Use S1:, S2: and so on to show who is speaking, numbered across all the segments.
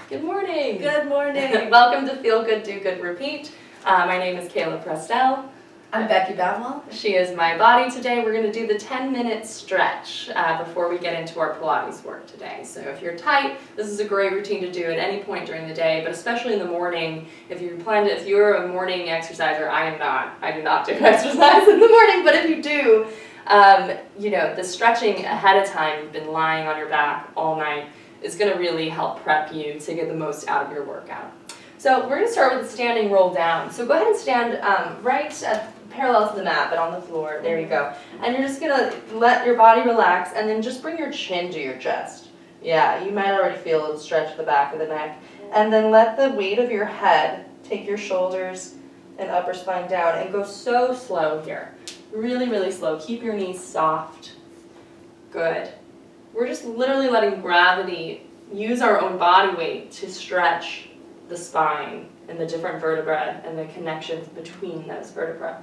S1: Good morning.
S2: Good morning.
S1: Welcome to Feel Good, Do Good, Repeat. My name is Kayla Prestel.
S2: I'm Becky Bamwell.
S1: She is my body today. We're going to do the 10-minute stretch before we get into our Pilates work today. So if you're tight, this is a great routine to do at any point during the day, but especially in the morning. If you're a morning exerciser, I am not. I do not do exercise in the morning, but if you do, the stretching ahead of time, you've been lying on your back all night, is going to really help prep you to get the most out of your workout. So we're going to start with a standing roll down. So go ahead and stand parallel to the mat, but on the floor. There you go. And you're just going to let your body relax, and then just bring your chin to your chest. Yeah, you might already feel a little stretch at the back of the neck. And then let the weight of your head take your shoulders and upper spine down, and go so slow here. Really, really slow. Keep your knees soft. Good. We're just literally letting gravity use our own body weight to stretch the spine and the different vertebrae and the connections between those vertebrae.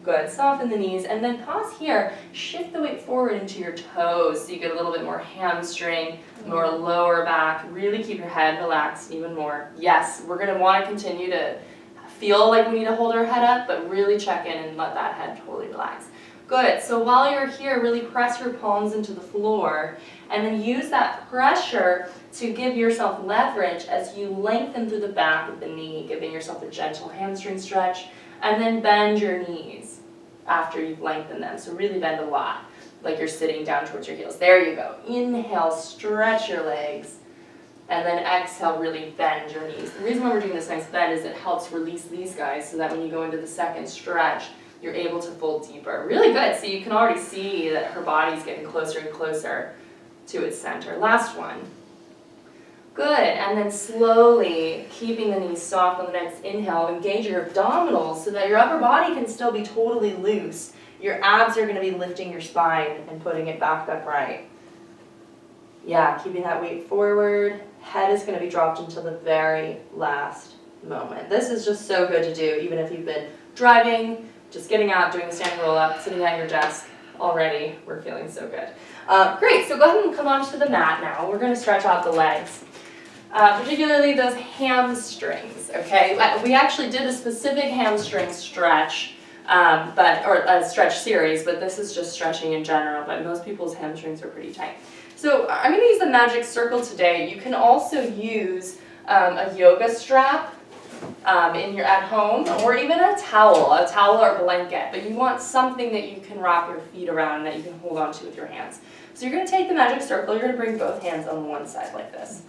S1: Good. Soften the knees, and then pause here. Shift the weight forward into your toes so you get a little bit more hamstring, more lower back. Really keep your head relaxed even more. Yes, we're going to want to continue to feel like we need to hold our head up, but really check in and let that head totally relax. Good. So while you're here, really press your palms into the floor, and then use that pressure to give yourself leverage as you lengthen through the back of the knee, giving yourself a gentle hamstring stretch, and then bend your knees after you've lengthened them. So really bend a lot, like you're sitting down towards your heels. There you go. Inhale, stretch your legs, and then exhale, really bend your knees. The reason why we're doing this nice bend is it helps release these guys so that when you go into the second stretch, you're able to fold deeper. Really good. So you can already see that her body's getting closer and closer to its center. Last one. Good. And then slowly, keeping the knees soft on the next inhale, engage your abdominals so that your upper body can still be totally loose. Your abs are going to be lifting your spine and putting it back upright. Yeah, keeping that weight forward. Head is going to be dropped until the very last moment. This is just so good to do, even if you've been driving, just getting out, doing the standing roll up, sitting at your desk. Already, we're feeling so good. Great, so go ahead and come onto the mat now. We're going to stretch out the legs, particularly those hamstrings, okay? We actually did a specific hamstring stretch, or a stretch series, but this is just stretching in general, but most people's hamstrings are pretty tight. So I'm going to use the magic circle today. You can also use a yoga strap at home, or even a towel or blanket, but you want something that you can wrap your feet around that you can hold onto with your hands. So you're going to take the magic circle, you're going to bring both hands on one side like this,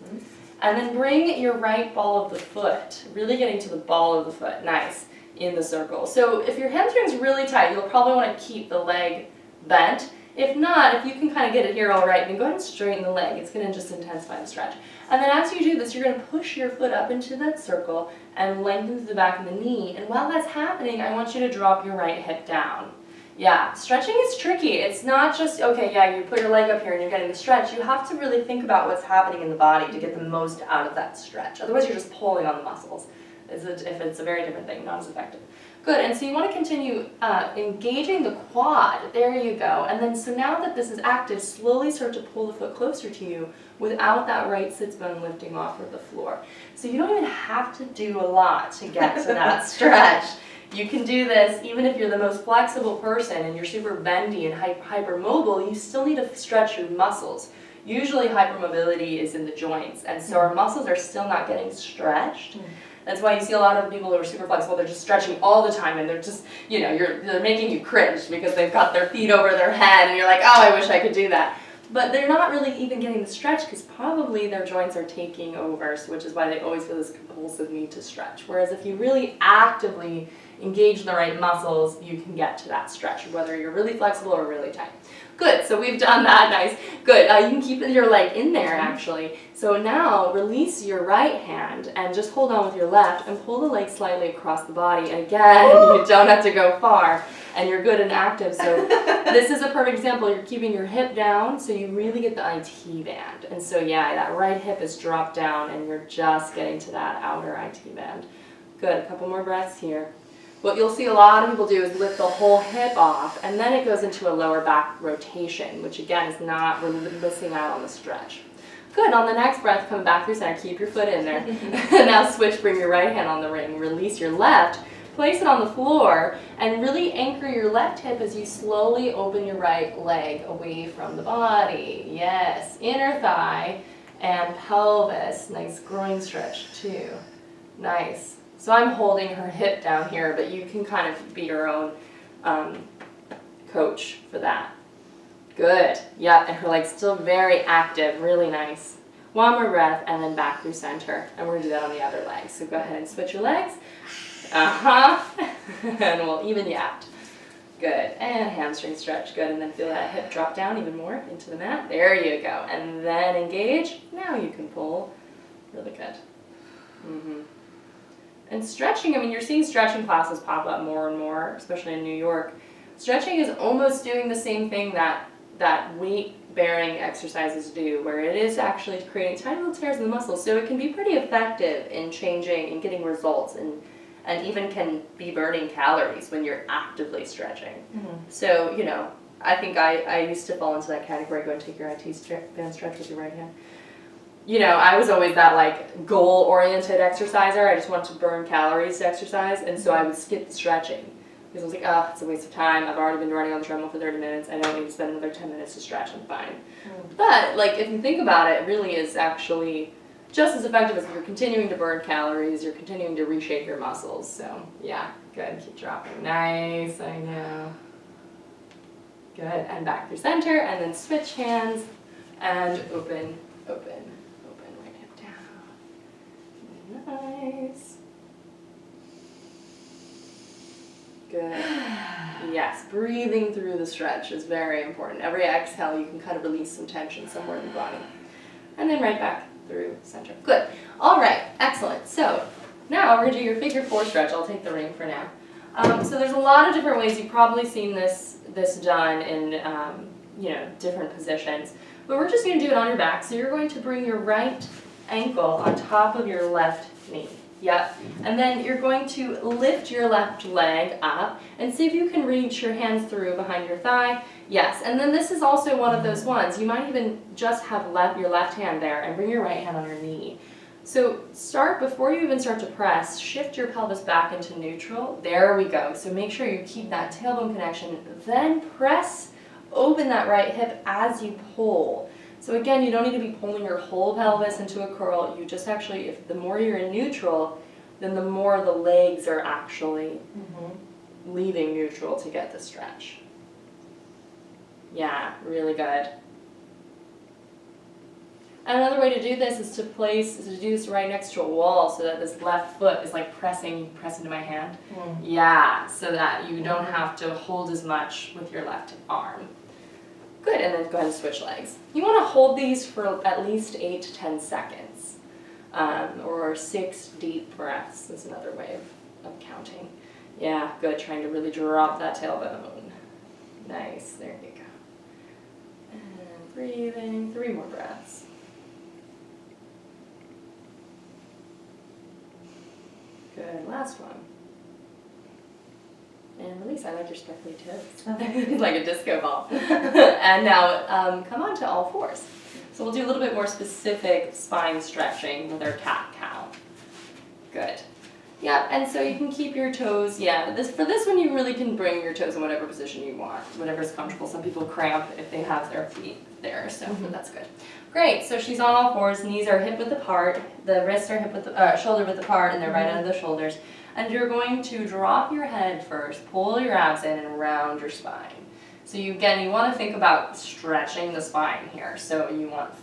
S1: and then bring your right ball of the foot, really getting to the ball of the foot, nice, in the circle. So if your hamstring's really tight, you'll probably want to keep the leg bent. If not, if you can kind of get it here all right, then go ahead and straighten the leg. It's going to just intensify the stretch. And then as you do this, you're going to push your foot up into that circle and lengthen through the back of the knee. And while that's happening, I want you to drop your right hip down. Yeah, stretching is tricky. It's not just, okay, yeah, you put your leg up here and you're getting the stretch. You have to really think about what's happening in the body to get the most out of that stretch. Otherwise, you're just pulling on the muscles. If it's a very different thing, not as effective. Good, and so you want to continue engaging the quad. There you go. And then so now that this is active, slowly start to pull the foot closer to you without that right sits bone lifting off of the floor. So you don't even have to do a lot to get to that stretch. You can do this even if you're the most flexible person and you're super bendy and hypermobile, you still need to stretch your muscles. Usually hypermobility is in the joints, and so our muscles are still not getting stretched. That's why you see a lot of people who are super flexible, they're just stretching all the time, and they're just, they're making you cringe because they've got their feet over their head, and you're like, oh, I wish I could do that. But they're not really even getting the stretch because probably their joints are taking over, which is why they always feel this compulsive need to stretch. Whereas if you really actively engage the right muscles, you can get to that stretch, whether you're really flexible or really tight. Good, so we've done that, nice. Good, you can keep your leg in there actually. So now release your right hand and just hold on with your left and pull the leg slightly across the body. And again, you don't have to go far and you're good and active. So this is a perfect example. You're keeping your hip down so you really get the IT band. And so yeah, that right hip is dropped down and you're just getting to that outer IT band. Good, a couple more breaths here. What you'll see a lot of people do is lift the whole hip off, and then it goes into a lower back rotation, which again is not, we're missing out on the stretch. Good, on the next breath, come back through center, keep your foot in there. Now switch, bring your right hand on the ring, release your left, place it on the floor, and really anchor your left hip as you slowly open your right leg away from the body. Yes, inner thigh and pelvis, nice groin stretch too. Nice. So I'm holding her hip down here, but you can kind of be your own coach for that. Good. Yeah, and her leg's still very active, really nice. One more breath, and then back through center. And we're gonna do that on the other leg. So go ahead and switch your legs. And we'll even you out. Good. And hamstring stretch. Good. And then feel that hip drop down even more into the mat. There you go. And then engage. Now you can pull. Really good. And stretching, I mean, you're seeing stretching classes pop up more and more, especially in New York. Stretching is almost doing the same thing that weight-bearing exercises do, where it is actually creating tiny little tears in the muscles. So it can be pretty effective in changing and getting results, and even can be burning calories when you're actively stretching. So, you know, I think I used to fall into that category. Go and take your IT band stretch with your right hand. You know, I was always that like goal-oriented exerciser. I just wanted to burn calories to exercise, and so I would skip the stretching. Because I was like, oh, it's a waste of time. I've already been running on the treadmill for 30 minutes. I don't need to spend another 10 minutes to stretch. I'm fine. But, like, if you think about it, it really is actually just as effective as if you're continuing to burn calories, you're continuing to reshape your muscles. So, yeah, good. Keep dropping. Nice, I know. Good. And back through center, and then switch hands, and open, open, open. Right hip down. Nice. Good. Yes, breathing through the stretch is very important. Every exhale, you can kind of release some tension somewhere in the body. And then right back through center. Good. All right, excellent. So now we're going to do your figure 4 stretch. I'll take the ring for now. So there's a lot of different ways. You've probably seen this done in different positions. But we're just going to do it on your back. So you're going to bring your right ankle on top of your left knee. Yep. And then you're going to lift your left leg up and see if you can reach your hands through behind your thigh. Yes. And then this is also one of those ones. You might even just have your left hand there and bring your right hand on your knee. So before you even start to press, shift your pelvis back into neutral. There we go. So make sure you keep that tailbone connection. Then press, open that right hip as you pull. So again, you don't need to be pulling your whole pelvis into a curl. You just actually, the more you're in neutral, then the more the legs are actually leaving neutral to get the stretch. Yeah, really good. And another way to do this is to do this right next to a wall so that this left foot is like press into my hand. Yeah, so that you don't have to hold as much with your left arm. Good, and then go ahead and switch legs. You want to hold these for at least 8 to 10 seconds, or 6 deep breaths is another way of counting. Yeah, good, trying to really drop that tailbone. Nice, there you go. And breathing, 3 more breaths. Good, last one. And release. I like your sparkly toes. It's like a disco ball. And now come on to all fours. So we'll do a little bit more specific spine stretching with our cat-cow. Good. Yeah, and so you can keep your toes. Yeah, for this one you really can bring your toes in whatever position you want, whatever's comfortable. Some people cramp if they have their feet there, so that's good. Great. So she's on all fours. Knees are hip width apart. The wrists are shoulder width apart, and they're right under the shoulders. And you're going to drop your head first, pull your abs in, and round your spine. So you want to think about stretching the spine here. So you want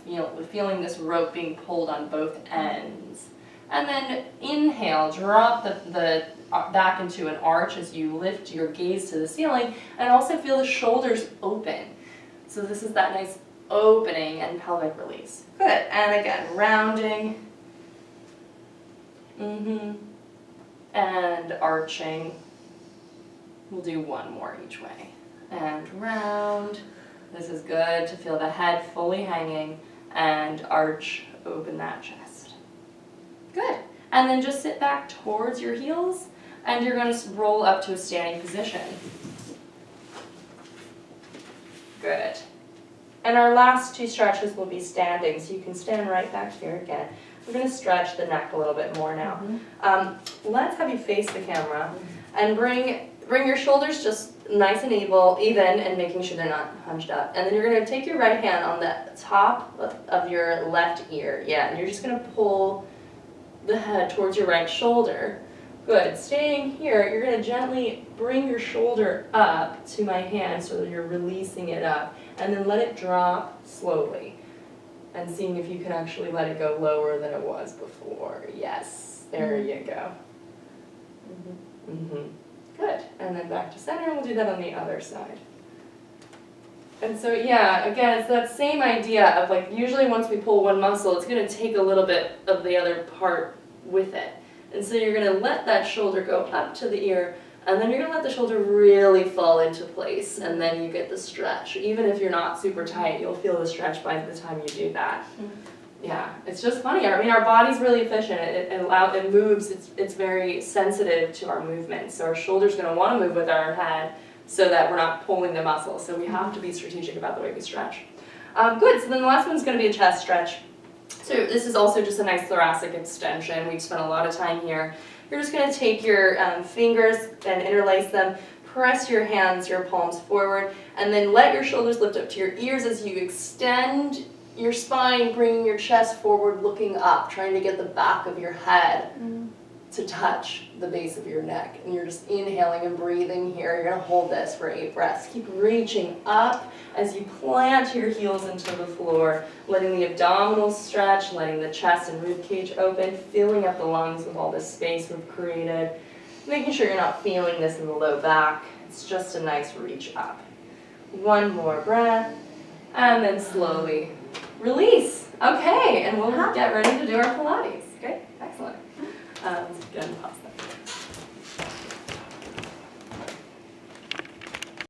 S1: feeling this rope being pulled on both ends. And then inhale, drop the back into an arch as you lift your gaze to the ceiling, and also feel the shoulders open. So this is that nice opening and pelvic release. Good. And again, rounding. And arching. We'll do one more each way. And round. This is good to feel the head fully hanging and arch, open that chest. Good. And then just sit back towards your heels and you're going to roll up to a standing position. Good. And our last two stretches will be standing, so you can stand right back here again. We're going to stretch the neck a little bit more now. Let's have you face the camera and bring your shoulders just nice and even and making sure they're not hunched up. And then you're going to take your right hand on the top of your left ear. Yeah, and you're just going to pull the head towards your right shoulder. Good. Staying here, you're going to gently bring your shoulder up to my hand so that you're releasing it up. And then let it drop slowly. And seeing if you can actually let it go lower than it was before. Yes. There you go. Good. And then back to center, and we'll do that on the other side. And so, yeah, again, it's that same idea of like, usually once we pull one muscle, it's going to take a little bit of the other part with it. And so you're going to let that shoulder go up to the ear, and then you're going to let the shoulder really fall into place, and then you get the stretch. Even if you're not super tight, you'll feel the stretch by the time you do that. Yeah, it's just funny. I mean, our body's really efficient. It moves. It's very sensitive to our movement. So our shoulder's going to want to move with our head so that we're not pulling the muscle. So we have to be strategic about the way we stretch. Good. So then the last one's going to be a chest stretch. So this is also just a nice thoracic extension. We've spent a lot of time here. You're just going to take your fingers and interlace them. Press your hands, your palms forward, and then let your shoulders lift up to your ears as you extend your spine, bringing your chest forward, looking up, trying to get the back of your head to touch the base of your neck. And you're just inhaling and breathing here. You're going to hold this for 8 breaths. Keep reaching up as you plant your heels into the floor, letting the abdominals stretch, letting the chest and rib cage open, filling up the lungs with all this space we've created, making sure you're not feeling this in the low back. It's just a nice reach up. One more breath, and then slowly release. Okay, and we'll get ready to do our Pilates. Great, excellent. Let's get pause.